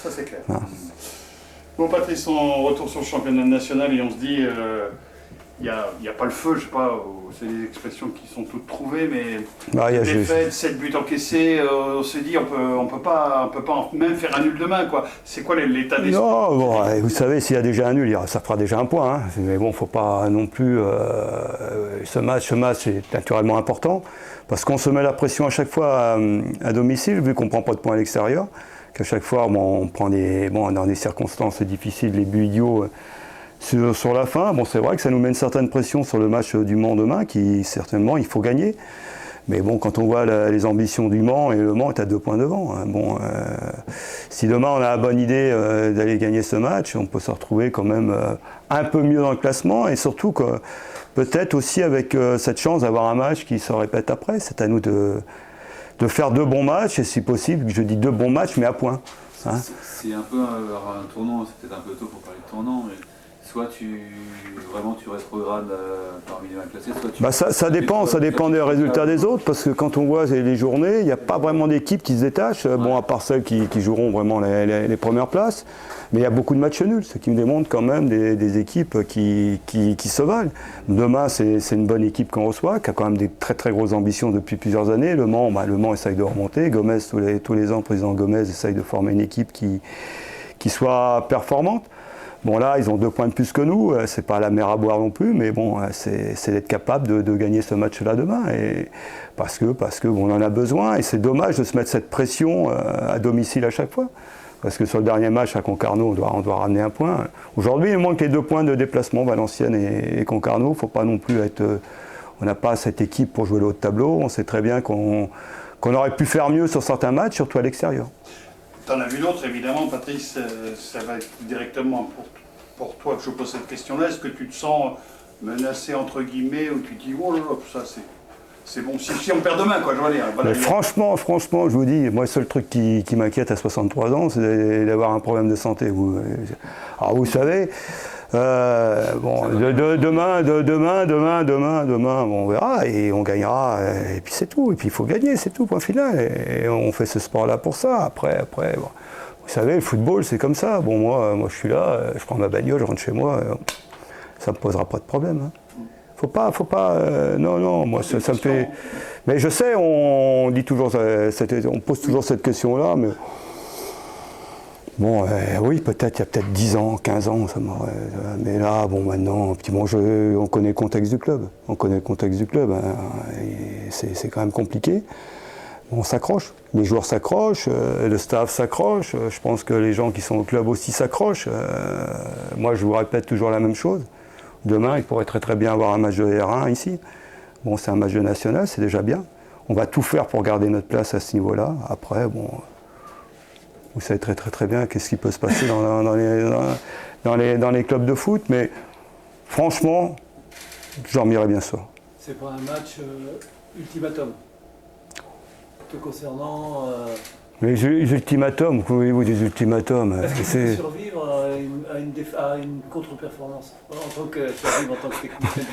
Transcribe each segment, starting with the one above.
Ça c'est clair. Voilà. Bon Patrice, on retourne sur le championnat national et on se dit, il n'y a pas le feu, je sais pas, c'est des expressions qui sont toutes trouvées, mais défaite, 7 buts encaissés, on se dit on peut pas même faire un nul demain, quoi. C'est quoi l'état d'esprit? Non, bon, vous savez, s'il y a déjà un nul, ça fera déjà un point. Hein. Mais bon, faut pas non plus. Ce match est naturellement important parce qu'on se met la pression à chaque fois à domicile, vu qu'on prend pas de points à l'extérieur. Qu'à chaque fois, bon, on prend dans des circonstances difficiles, les buts idiots. Sur la fin, bon, c'est vrai que ça nous met une certaine pression sur le match du Mans demain, qui certainement il faut gagner. Mais bon, quand on voit les ambitions du Mans, et le Mans est à 2 points devant. Hein, bon, si demain on a la bonne idée d'aller gagner ce match, on peut se retrouver quand même un peu mieux dans le classement et surtout peut-être aussi avec cette chance d'avoir un match qui se répète après. C'est à nous de faire 2 bons matchs et si possible, je dis 2 bons matchs mais à points. Hein. C'est un peu un tournant, c'est peut-être un peu tôt pour parler de tournant, mais soit tu rétrogrades parmi les mal classés, soit tu... ça dépend des résultats des autres, parce que quand on voit les journées, il n'y a pas vraiment d'équipes qui se détachent, bon, à part celles qui joueront vraiment les premières places, mais il y a beaucoup de matchs nuls, ce qui me démontre quand même des équipes qui se valent. Demain, c'est une bonne équipe qu'on reçoit, qui a quand même des très très grosses ambitions depuis plusieurs années. Le Mans essaye de remonter, Gomez, tous les ans, le président Gomez essaye de former une équipe qui soit performante. Bon là, ils ont 2 points de plus que nous, c'est pas la mer à boire non plus, mais bon, c'est d'être capable de gagner ce match-là demain, et parce que bon, on en a besoin, et c'est dommage de se mettre cette pression à domicile à chaque fois, parce que sur le dernier match à Concarneau, on doit ramener un point. Aujourd'hui, il manque les 2 points de déplacement, Valenciennes et Concarneau, faut pas non plus être... on n'a pas cette équipe pour jouer le haut de tableau, on sait très bien qu'on aurait pu faire mieux sur certains matchs, surtout à l'extérieur. Tu en as vu d'autres, évidemment, Patrice, ça va être directement pour toi que je pose cette question-là. Est-ce que tu te sens menacé, entre guillemets, ou tu te dis, oh là là, ça c'est bon, si on perd demain, quoi, je veux dire. Voilà, franchement, je vous dis, moi, le seul truc qui m'inquiète à 63 ans, c'est d'avoir un problème de santé. Alors, vous savez, bon, demain, bon, on verra et on gagnera, et puis c'est tout. Et puis il faut gagner, c'est tout, point final. Et on fait ce sport-là pour ça. Après, bon, vous savez, le football, c'est comme ça. Bon, moi, je suis là, je prends ma bagnole, je rentre chez moi, ça me posera pas de problème. Hein. Faut pas, non, moi, ça me fait... Mais je sais, on dit toujours, on pose toujours cette question-là, mais... Bon, oui, peut-être, il y a peut-être 10 ans, 15 ans, ça m'aurait... Mais là, bon, maintenant, on connaît le contexte du club. Hein, c'est quand même compliqué. On s'accroche, les joueurs s'accrochent, le staff s'accroche, je pense que les gens qui sont au club aussi s'accrochent. Moi, je vous répète toujours la même chose. Demain, il pourrait très très bien avoir un match de R1 ici. Bon, c'est un match de national, c'est déjà bien. On va tout faire pour garder notre place à ce niveau-là. Après, bon... Vous savez très très très bien qu'est-ce qui peut se passer dans les clubs de foot, mais franchement, j'en dormirai bien ça. C'est pas un match ultimatum te concernant. Les ultimatums, voyez-vous des ultimatums? Est-ce que tu peux survivre à une contre-performance survivre en tant que technicien?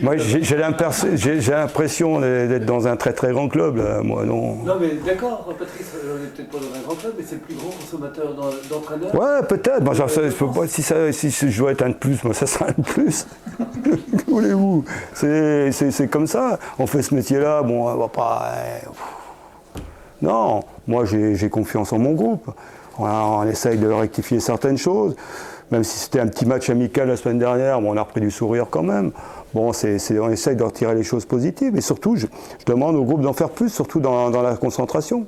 Moi, j'ai l'impression d'être dans un très très grand club, là. Moi, non. Non, mais d'accord, Patrice, on n'est peut-être pas dans un grand club, mais c'est le plus grand consommateur d'entraîneurs. Ouais, peut-être. Moi, si je dois être un de plus, moi, ça sera un de plus. Que voulez-vous? C'est comme ça. On fait ce métier-là, bon, on va pas... Non, moi j'ai confiance en mon groupe. On essaye de rectifier certaines choses. Même si c'était un petit match amical la semaine dernière, bon, on a repris du sourire quand même. Bon, on essaye de retirer les choses positives. Et surtout, je demande au groupe d'en faire plus, surtout dans la concentration.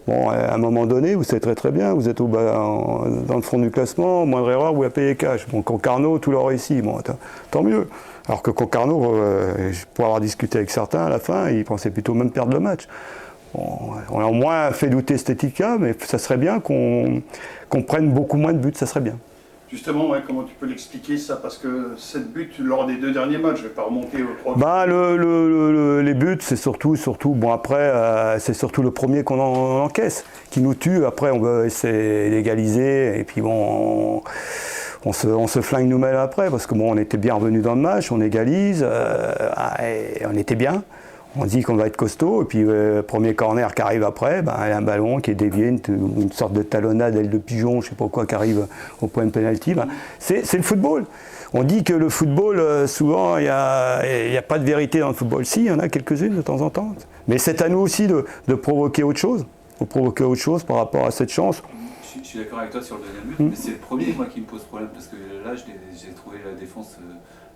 Bon, à un moment donné, vous savez très très bien, vous êtes dans le fond du classement, moindre erreur, vous la payez cash. Bon, Concarneau, tout leur réussi, bon, tant mieux. Alors que Concarneau, pour avoir discuté avec certains à la fin, ils pensaient plutôt même perdre le match. Bon, on a au moins fait douter cette éthique-là, mais ça serait bien qu'on prenne beaucoup moins de buts, ça serait bien. Justement, ouais, comment tu peux l'expliquer ça? Parce que 7 buts lors des 2 derniers matchs, je ne vais pas remonter au 3. Les buts, c'est surtout, bon après, c'est surtout le premier qu'on encaisse, qui nous tue. Après, on veut essayer d'égaliser, et puis bon, on se flingue nous-mêmes après, parce que bon, on était bien revenus dans le match, on égalise, et on était bien. On dit qu'on va être costaud, et puis premier corner qui arrive après, il y a un ballon qui est dévié, une sorte de talonnade, aile de pigeon, je ne sais pas quoi, qui arrive au point de pénalty. C'est le football. On dit que le football, souvent, il n'y a pas de vérité dans le football. Si, il y en a quelques-unes de temps en temps. Mais c'est à nous aussi de provoquer autre chose. Il faut provoquer autre chose par rapport à cette chance. Je suis d'accord avec toi sur le deuxième but, mais c'est le premier moi qui me pose problème, parce que là j'ai trouvé la défense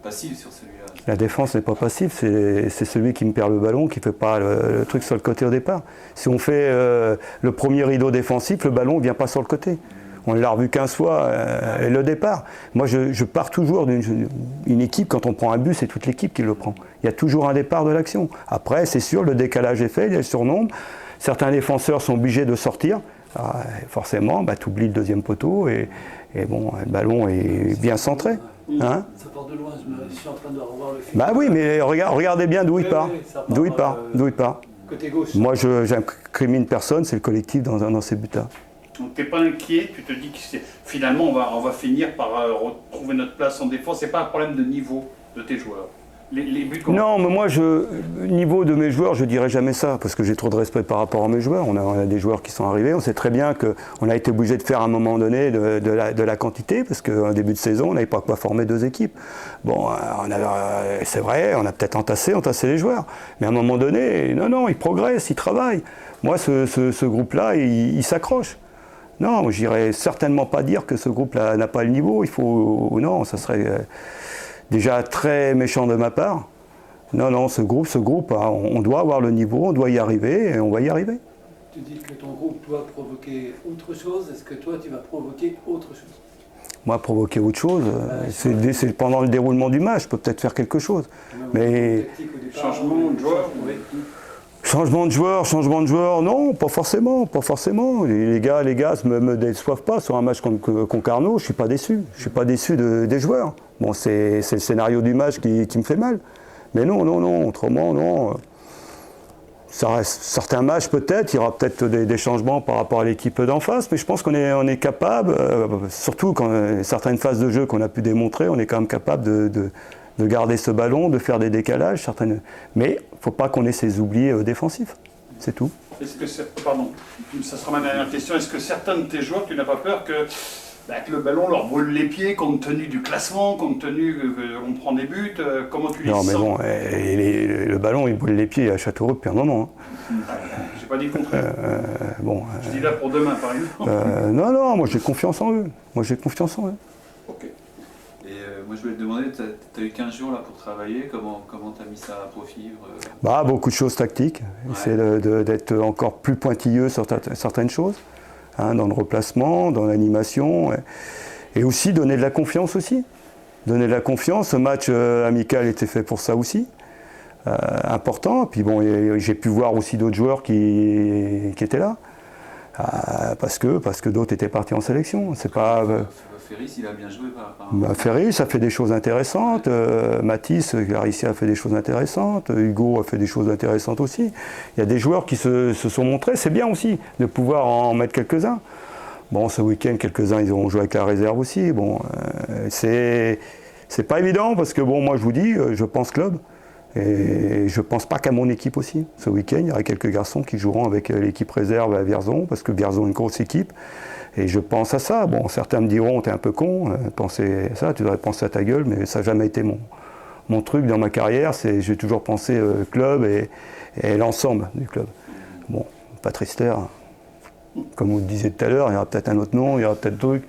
passive sur celui-là. La défense n'est pas passive, c'est celui qui me perd le ballon, qui ne fait pas le truc sur le côté au départ. Si on fait le premier rideau défensif, le ballon ne vient pas sur le côté. On l'a revu 15 fois, le départ. Moi, je pars toujours d'une équipe, quand on prend un but, c'est toute l'équipe qui le prend. Il y a toujours un départ de l'action. Après, c'est sûr, le décalage est fait, il y a le surnombre. Certains défenseurs sont obligés de sortir. Forcément, tu oublies le deuxième poteau et bon, le ballon est bien centré. Hein, ça part de loin, je suis en train de revoir le film. Bah oui, mais regardez bien d'où il part. D'où il part. Côté gauche. Moi, j'incrimine personne, c'est le collectif dans ces buts-là. Donc tu n'es pas inquiet, tu te dis que finalement on va finir par retrouver notre place en défense. C'est pas un problème de niveau de tes joueurs. Les buts non, mais moi, niveau de mes joueurs, je dirais jamais ça, parce que j'ai trop de respect par rapport à mes joueurs. On a des joueurs qui sont arrivés, on sait très bien qu'on a été obligé de faire à un moment donné de la quantité, parce qu'en début de saison, on n'avait pas quoi former 2 équipes. Bon, c'est vrai, on a peut-être entassé les joueurs, mais à un moment donné, non, ils progressent, ils travaillent. Moi, ce groupe-là, il s'accroche. Non, je n'irais certainement pas dire que ce groupe-là n'a pas le niveau. Non, ça serait déjà très méchant de ma part. Non, ce groupe, on doit avoir le niveau, on doit y arriver et on va y arriver. Tu dis que ton groupe doit provoquer autre chose. Est-ce que toi, tu vas provoquer autre chose? Moi, provoquer autre chose, c'est pendant le déroulement du match, je peux peut-être faire quelque chose. Mais changement de joueur. Changement de joueur, non, pas forcément. Les gars me déçoivent pas sur un match contre Concarneau, je suis pas déçu. Je suis pas déçu des joueurs. Bon, c'est le scénario du match qui me fait mal. Mais non, autrement, non. Ça reste, certains matchs peut-être, il y aura peut-être des changements par rapport à l'équipe d'en face, mais je pense qu'on est capable, surtout quand certaines phases de jeu qu'on a pu démontrer, on est quand même capable de garder ce ballon, de faire des décalages, mais il ne faut pas qu'on ait ces oublis défensifs, c'est tout. Pardon, ça sera ma dernière question, est-ce que certains de tes joueurs, tu n'as pas peur que le ballon leur brûle les pieds compte tenu du classement, compte tenu qu'on prend des buts, comment tu les sens? Non mais bon, le ballon il brûle les pieds à Châteauroux depuis un moment. J'ai pas dit le contraire. Je dis là pour demain par exemple. Non, moi j'ai confiance en eux. Ok. Et moi je voulais te demander, tu as eu 15 jours là pour travailler, comment tu as mis ça à profit? Beaucoup de choses tactiques, essayer d'être encore plus pointilleux sur certaines choses. Dans le replacement, dans l'animation, et aussi donner de la confiance aussi. Donner de la confiance, ce match amical était fait pour ça aussi, important. Puis bon, j'ai pu voir aussi d'autres joueurs qui étaient là, parce que d'autres étaient partis en sélection. C'est pas... Ferris, il a bien joué Ferris a fait des choses intéressantes, Mathis, Claricia a fait des choses intéressantes, Hugo a fait des choses intéressantes aussi. Il y a des joueurs qui se sont montrés, c'est bien aussi de pouvoir en mettre quelques-uns. Bon, ce week-end, quelques-uns, ils ont joué avec la réserve aussi. Bon, c'est pas évident parce que bon, moi je vous dis, je pense club. Et je ne pense pas qu'à mon équipe aussi. Ce week-end, il y aura quelques garçons qui joueront avec l'équipe réserve à Vierzon, parce que Vierzon est une grosse équipe. Et je pense à ça. Bon, certains me diront, t'es un peu con, penser à ça, tu devrais penser à ta gueule, mais ça n'a jamais été mon truc dans ma carrière. J'ai toujours pensé club et l'ensemble du club. Bon, Patrister, comme vous le disiez tout à l'heure, il y aura peut-être un autre nom, il y aura peut-être truc.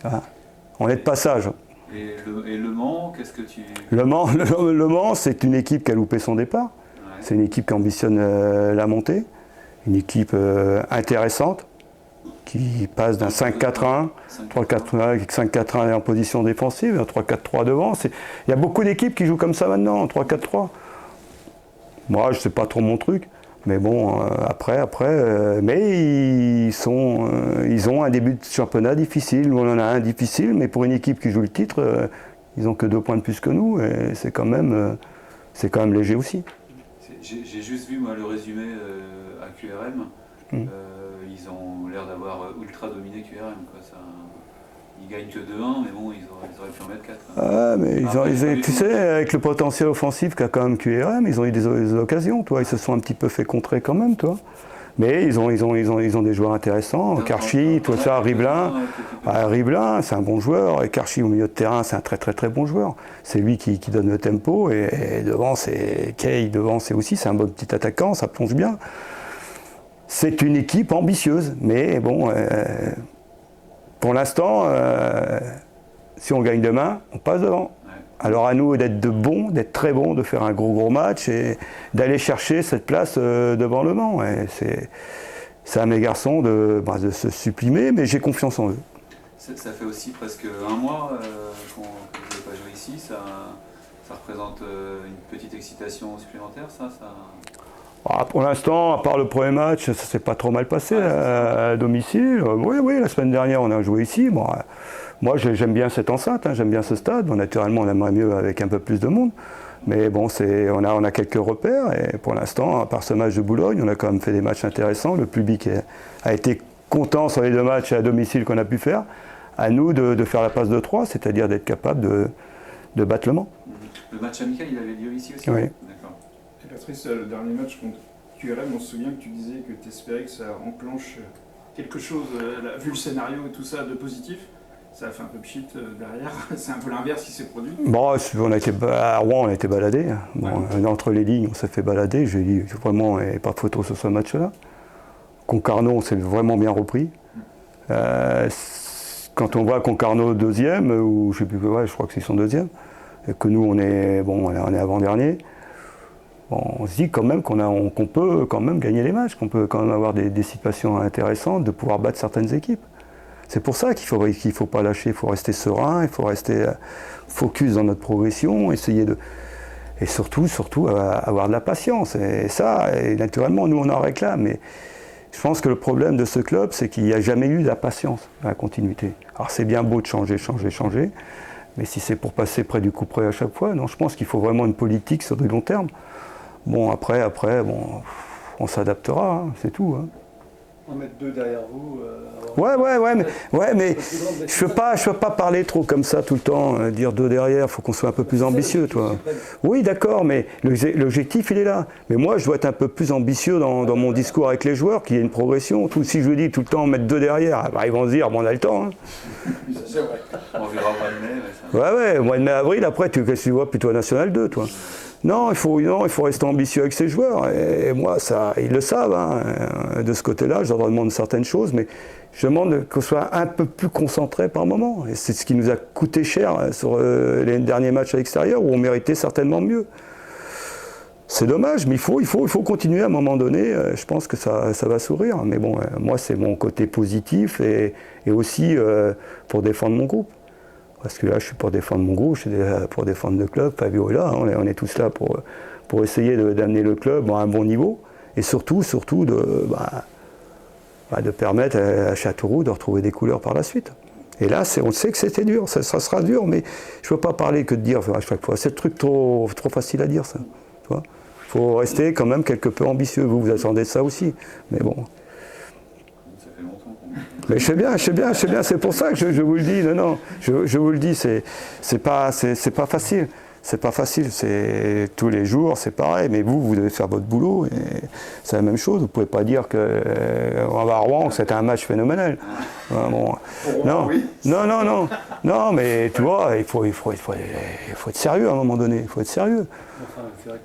Voilà. On est de passage. Et Le Mans, qu'est-ce que tu... Le Mans, c'est une équipe qui a loupé son départ. Ouais. C'est une équipe qui ambitionne la montée. Une équipe intéressante, qui passe d'un 5-4-1, 5-4-1 en position défensive, un 3-4-3 devant. Il y a beaucoup d'équipes qui jouent comme ça maintenant, 3-4-3. Moi, je ne sais pas trop mon truc. Mais bon, mais ils ont un début de championnat difficile. Nous, on en a un difficile, mais pour une équipe qui joue le titre, ils n'ont que 2 points de plus que nous, et c'est quand même léger aussi. J'ai juste vu moi le résumé à QRM. Ils ont l'air d'avoir ultra dominé QRM, quoi. Ils gagnent que 2-1, mais bon, ils auraient pu en mettre 4. Ah, mais Après, tu sais, avec le potentiel offensif qu'a quand même QRM, ils ont eu des occasions, toi. Ils se sont un petit peu fait contrer quand même, toi. Mais ils ont des joueurs intéressants. Karchi, tout ça, Riblin. Riblin, c'est un bon joueur. Et Karchi, au milieu de terrain, c'est un très très très bon joueur. C'est lui qui donne le tempo. Et devant, c'est Kay, devant, c'est aussi, c'est un bon petit attaquant, ça plonge bien. C'est une équipe ambitieuse. Mais bon, pour l'instant, si on gagne demain, on passe devant. Alors à nous d'être d'être très bons, de faire un gros match et d'aller chercher cette place devant le Mans. C'est à mes garçons de se supprimer, mais j'ai confiance en eux. Ça fait aussi presque un mois que vous n'avez pas joué ici. Ça représente une petite excitation supplémentaire, ça Pour l'instant, à part le premier match, ça s'est pas trop mal passé à domicile. Oui, la semaine dernière, on a joué ici. Bon, moi, j'aime bien cette enceinte, j'aime bien ce stade. Bon, naturellement, on aimerait mieux avec un peu plus de monde. Mais bon, on a quelques repères. Et pour l'instant, à part ce match de Boulogne, on a quand même fait des matchs intéressants. Le public a été content sur les 2 matchs à domicile qu'on a pu faire. À nous de faire la passe de 3, c'est-à-dire d'être capable de battre le Mans. Le match amical, il avait lieu ici aussi? Oui. D'accord. Et Patrice, le dernier match contre QRM, on se souvient que tu disais que tu espérais que ça enclenche quelque chose, vu le scénario et tout ça, de positif. Ça a fait un peu pchit derrière. C'est un peu l'inverse qui s'est produit. Bon, à Rouen, on a été baladés. Bon, entre les lignes, on s'est fait balader. J'ai dit vraiment, il n'y a pas de photo sur ce match-là. Concarneau, on s'est vraiment bien repris. Quand on voit Concarneau deuxième, ou je sais plus, je crois que c'est son deuxième, et que nous, on est avant-dernier, on se dit quand même qu'on peut quand même gagner les matchs, qu'on peut quand même avoir des situations intéressantes, de pouvoir battre certaines équipes. C'est pour ça qu'il ne faut pas lâcher, il faut rester serein, il faut rester focus dans notre progression, essayer et surtout avoir de la patience. Et ça, naturellement, nous on en réclame. Mais je pense que le problème de ce club, c'est qu'il n'y a jamais eu de la patience, de la continuité. Alors c'est bien beau de changer, mais si c'est pour passer près du coup près à chaque fois, non, je pense qu'il faut vraiment une politique sur du long terme. Bon, après, on s'adaptera, c'est tout. En mettre 2 derrière vous. Mais je veux pas parler trop comme ça tout le temps, dire 2 derrière, il faut qu'on soit un peu plus ambitieux, toi. Oui, d'accord, mais l'objectif, il est là. Mais moi, je dois être un peu plus ambitieux dans mon discours avec les joueurs, qu'il y ait une progression. Si je dis tout le temps mettre 2 derrière, ils vont se dire, on a le temps. C'est vrai. On verra au mois de mai. Au mois de mai, avril, après, tu vois plutôt National 2, toi. Non, il faut rester ambitieux avec ces joueurs. Et moi, ils le savent. De ce côté-là, je leur demande certaines choses, mais je demande qu'on soit un peu plus concentré par moment. Et c'est ce qui nous a coûté cher sur les derniers matchs à l'extérieur, où on méritait certainement mieux. C'est dommage, mais il faut continuer à un moment donné. Je pense que ça va sourire. Mais bon, moi, c'est mon côté positif et aussi pour défendre mon groupe. Parce que là, je suis pour défendre mon groupe, je suis pour défendre le club. Fabio est là, on est tous là pour essayer d'amener le club à un bon niveau. Et surtout de permettre à Châteauroux de retrouver des couleurs par la suite. Et là, on sait que c'était dur, ça sera dur, mais je ne veux pas parler que de dire à chaque fois. C'est le truc trop facile à dire, ça. Il faut rester quand même quelque peu ambitieux. Vous attendez ça aussi. Mais bon. Mais je sais bien, c'est pour ça que je vous le dis, non, je vous le dis, c'est pas facile. C'est pas facile, c'est tous les jours, c'est pareil, mais vous devez faire votre boulot, et c'est la même chose, vous pouvez pas dire qu'on va à Rouen, que c'était un match phénoménal. Non, mais tu vois, il faut être sérieux à un moment donné, il faut être sérieux.